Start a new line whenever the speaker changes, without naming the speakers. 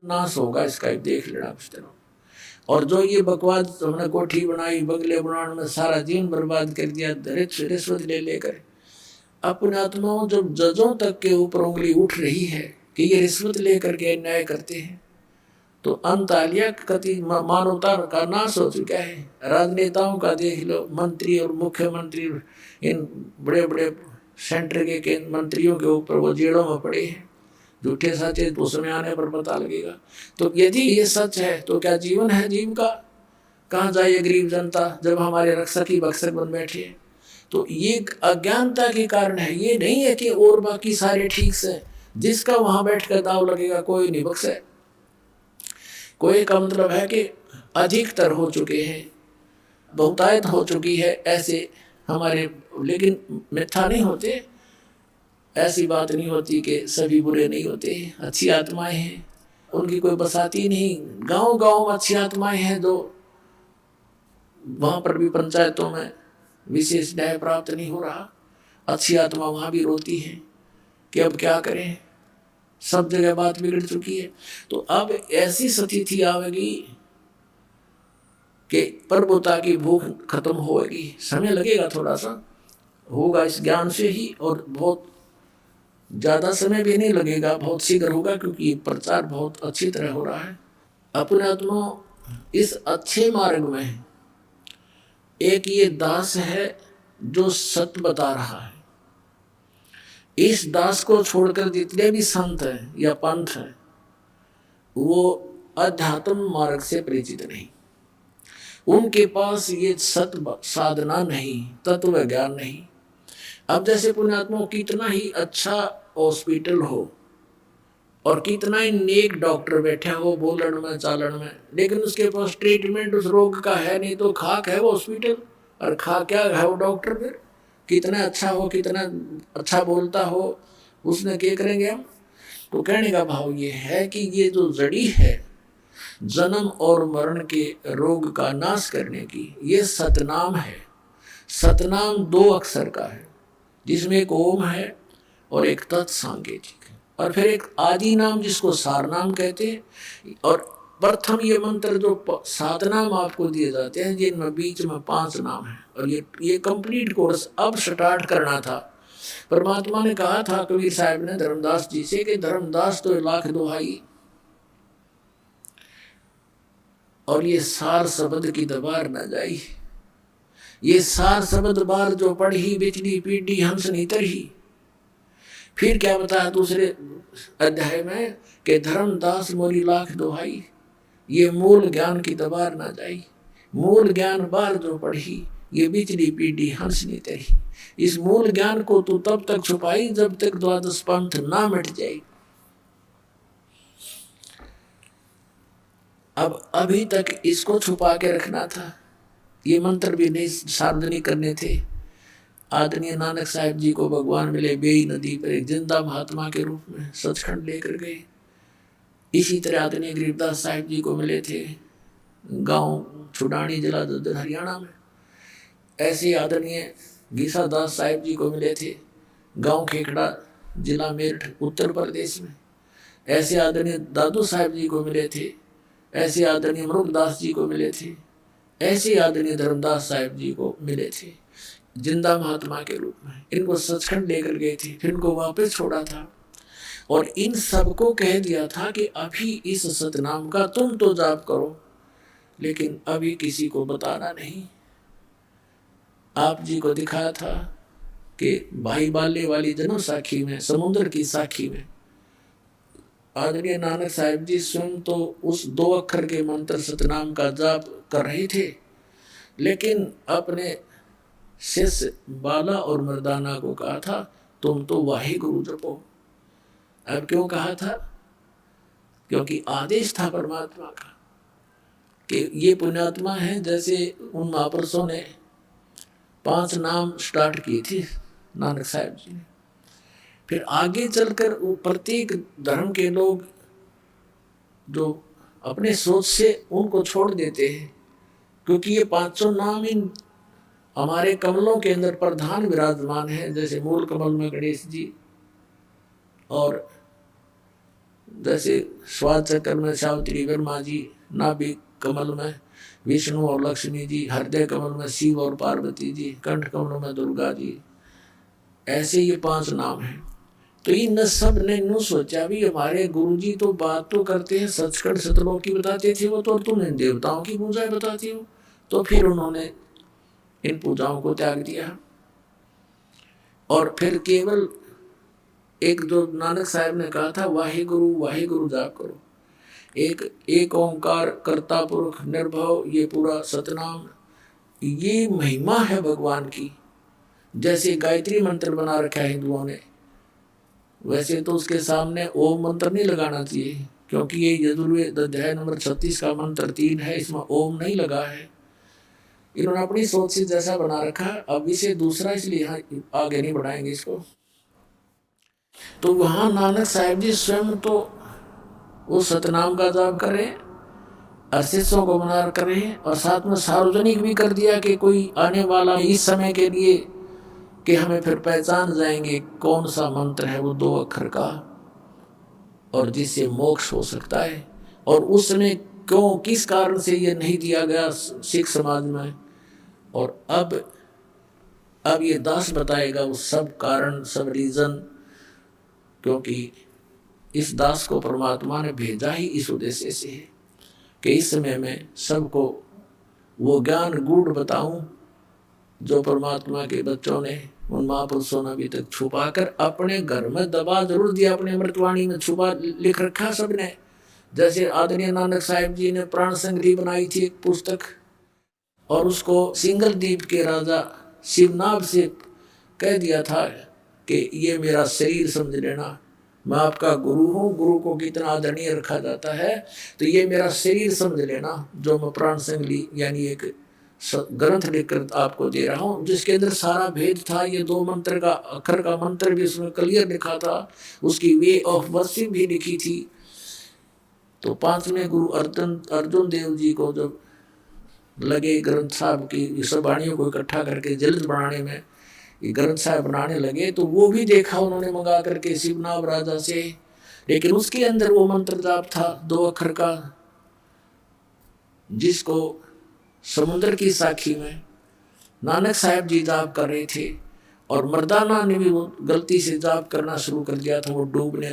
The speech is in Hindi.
नाश होगा इसका, देख लेना कुछ दिनों। और जो ये बकवास हमने कोठी बनाई, बंगले बनाने में सारा जीवन बर्बाद कर दिया रिश्वत ले लेकर। अपने आत्माओं जब जजों तक के ऊपर उंगली उठ रही है कि ये रिश्वत लेकर के अन्याय करते हैं, तो अंत आ लिया, कति मानवता का नाश हो चुका है। राजनेताओं का देख लो, मंत्री और मुख्यमंत्री इन बड़े बड़े सेंटर के मंत्रियों के ऊपर वो जेलों में पड़े हैं। झूठे सच्चे तो समय आने पर पता लगेगा। तो यदि ये सच है तो क्या जीवन है जीव का? कहाँ जाए गरीब जनता जब हमारे रक्षक ही भक्षक बन बैठे? तो ये अज्ञानता के कारण है, ये नहीं है कि और बाकी सारे ठीक से। जिसका वहां बैठ कर दाव लगेगा कोई नहीं बख्शे। कोई का मतलब है कि अधिकतर हो चुके हैं, बहुतायत हो चुकी है ऐसे हमारे, लेकिन मिथ्या नहीं होते। ऐसी बात नहीं होती कि सभी बुरे नहीं होते, अच्छी आत्माएं हैं, उनकी कोई बसाती नहीं। गांव गांव में अच्छी आत्माएं हैं, जो वहां पर भी पंचायतों में विशेष न्याय प्राप्त नहीं हो रहा। अच्छी आत्मा वहां भी रोती है कि अब क्या करें, सब जगह बात बिगड़ चुकी है। तो अब ऐसी स्थिति आवेगी कि प्रभुता की भूख खत्म होगी। समय लगेगा, थोड़ा सा होगा इस ज्ञान से ही, और बहुत ज़्यादा समय भी नहीं लगेगा, बहुत शीघ्र होगा, क्योंकि प्रचार बहुत अच्छी तरह हो रहा है। अपने आत्मा इस अच्छे मार्ग में एक ये दास है जो सत्य बता रहा है। इस दास को छोड़कर जितने भी संत हैं या पंथ हैं, वो अध्यात्म मार्ग से परिचित नहीं। उनके पास ये सत्य साधना नहीं, तत्व ज्ञान नहीं। अब जैसे पुण्यात्मा कितना ही अच्छा हॉस्पिटल हो और कितना ही नेक डॉक्टर बैठा हो बोलन में चालन में, लेकिन उसके पास ट्रीटमेंट उस रोग का है नहीं, तो खाक है वो हॉस्पिटल, और खा क्या है वो डॉक्टर। फिर कितना अच्छा हो, कितना अच्छा बोलता हो, उसने क्या करेंगे हम? तो कहने का भाव ये है कि ये जो जड़ी है जन्म और मरण के रोग का नाश करने की, ये सतनाम है। सतनाम 2 अक्षर का है, जिसमें एक ओम है और एक तत्सांकेतिक है, और फिर एक आदि नाम जिसको सार नाम कहते हैं। और प्रथम ये मंत्र जो 7 नाम आपको दिए जाते हैं, जिनमें बीच में 5 नाम है। और ये कंप्लीट कोर्स अब स्टार्ट करना था। परमात्मा ने कहा था कबीर साहब ने धर्मदास जी से कि धर्मदास तो लाख दुहाई, और ये सार शब्द की दबार न जाई। ये सार शब्द बार जो पढ़ी बिचली पीढ़ी हंस नीतर ही। फिर क्या बताया दूसरे अध्याय में कि धर्मदास मोरी लाख दुहाई, ये मूल ज्ञान की दबार ना जाई। मूल ज्ञान बार जो पढ़ी, ये बिचली पीढ़ी हंस नीतर ही। इस मूल ज्ञान को तू तब तक छुपाई जब तक द्वादश पंथ ना मिट जाए। अब अभी तक इसको छुपा के रखना था। ये मंत्र भी नहीं सार्वजनिक करने थे। आदरणीय नानक साहिब जी को भगवान मिले बेई नदी पर एक जिंदा महात्मा के रूप में, सचखंड लेकर गए। इसी तरह आदरणीय गरीबदास साहिब जी को मिले थे गांव छुडानी जिला हरियाणा में। ऐसे आदरणीय गीसा दास साहिब जी को मिले थे गांव खेखड़ा जिला मेरठ उत्तर प्रदेश में। ऐसे आदरणीय दादू साहिब जी को मिले थे। ऐसे आदरणीय मरुगदास जी को मिले थे। ऐसे आदरणीय धर्मदास साहिब जी को मिले थे जिंदा महात्मा के रूप में। इनको सचखंड लेकर गए थे, फिर इनको वापस छोड़ा था, और इन सबको कह दिया था कि अभी इस सतनाम का तुम तो जाप करो, लेकिन अभी किसी को बताना नहीं। आप जी को दिखाया था कि भाई बाले वाली जन्म साखी में, समुद्र की साखी में, आदरणीय नानक साहिब जी स्वयं तो उस 2 अक्षर के मंत्र सतनाम का जाप कर रहे थे, लेकिन अपने शिष्य बाला और मर्दाना को कहा था तुम तो वाहे गुरु जपो। अब क्यों कहा था? क्योंकि आदेश था परमात्मा का कि ये पुण्यात्मा है। जैसे उन महापुरुषों ने 5 नाम स्टार्ट किए थे नानक साहिब जी ने, फिर आगे चलकर प्रत्येक धर्म के लोग जो अपने सोच से उनको छोड़ देते हैं, क्योंकि ये 500 नाम इन हमारे कमलों के अंदर प्रधान विराजमान है। जैसे मूल कमल में गणेश जी, और जैसे स्वाद चक्र में सावित्री ब्रह्मा जी, नाभि कमल में विष्णु और लक्ष्मी जी, हृदय कमल में शिव और पार्वती जी, कंठ कमल में दुर्गा जी, ऐसे ये 5 नाम हैं। तो इन सब ने यूं सोचा भी हमारे गुरु जी तो बात तो करते हैं सचखंड सतलोक की बताते थे वो, तो तुम इन देवताओं की पूजा बताती हो। तो फिर उन्होंने इन पूजाओं को त्याग दिया और फिर केवल एक जो नानक साहब ने कहा था वाहे गुरु जाप करो, एक ओंकार कर्ता पुरुष निर्भव, ये पूरा सतनाम, ये महिमा है भगवान की। जैसे गायत्री मंत्र बना रखा है हिंदुओं ने, वैसे तो उसके सामने ओम मंत्र नहीं लगाना चाहिए, क्योंकि ये यजुर्वेद अध्याय नंबर 36 का मंत्र 3 है, इसमें ओम नहीं लगा है। इन्होंने अपनी सोच से जैसा बना रखा, अब इसे दूसरा इसलिए आगे नहीं बढ़ाएंगे इसको। तो वहां नानक साहब जी स्वयं तो वो सतनाम का जाप कर रहे हैं, शिष्यों को मना कर रहे हैं, और साथ में सार्वजनिक भी कर दिया कि कोई आने वाला इस समय के लिए कि हमें फिर पहचान जाएंगे कौन सा मंत्र है वो 2 अक्षर का और जिससे मोक्ष हो सकता है। और उस समय क्यों किस कारण से ये नहीं दिया गया सिख समाज में, और अब ये दास बताएगा वो सब कारण, सब रीजन, क्योंकि इस दास को परमात्मा ने भेजा ही इस उद्देश्य से है कि इस समय में सबको वो ज्ञान गूढ़ बताऊं जो परमात्मा के बच्चों ने, उन महापुरुषों ने अभी तक छुपा कर अपने घर में दबा जरूर दिया, अपने अमृतवाणी में छुपा लिख रखा सबने। जैसे आदरणीय नानक साहिब जी ने प्राण संग्रही बनाई थी एक पुस्तक, और उसको सिंगल द्वीप के राजा शिवनाभ से कह दिया था कि ये मेरा शरीर समझ लेना, मैं आपका गुरु हूँ। गुरु को कितना आदरणीय रखा जाता है, तो ये मेरा शरीर समझ लेना जो मैं प्राण संग्रही यानी एक ग्रंथ लिखकर आपको दे रहा हूँ, जिसके अंदर सारा भेद था। ये 2 मंत्र का अक्षर का मंत्र भी उसमें क्लियर लिखा था, उसकी वे ऑफ वर्शिप भी लिखी थी। तो 5वें गुरु अर्जुन देव जी को जब लगे ग्रंथ साहब की सब वाणियों को इकट्ठा करके जल्द बनाने में, ये ग्रंथ साहब बनाने लगे, तो वो भी देखा उन्होंने मंगा करके शिवनाभ राजा से, लेकिन उसके अंदर वो मंत्र जाप था 2 अक्षर का, जिसको समुद्र की साखी में नानक साहब जी जाप कर रहे थे, और मर्दाना ने भी वो गलती से जाप करना शुरू कर दिया था, वो डूबने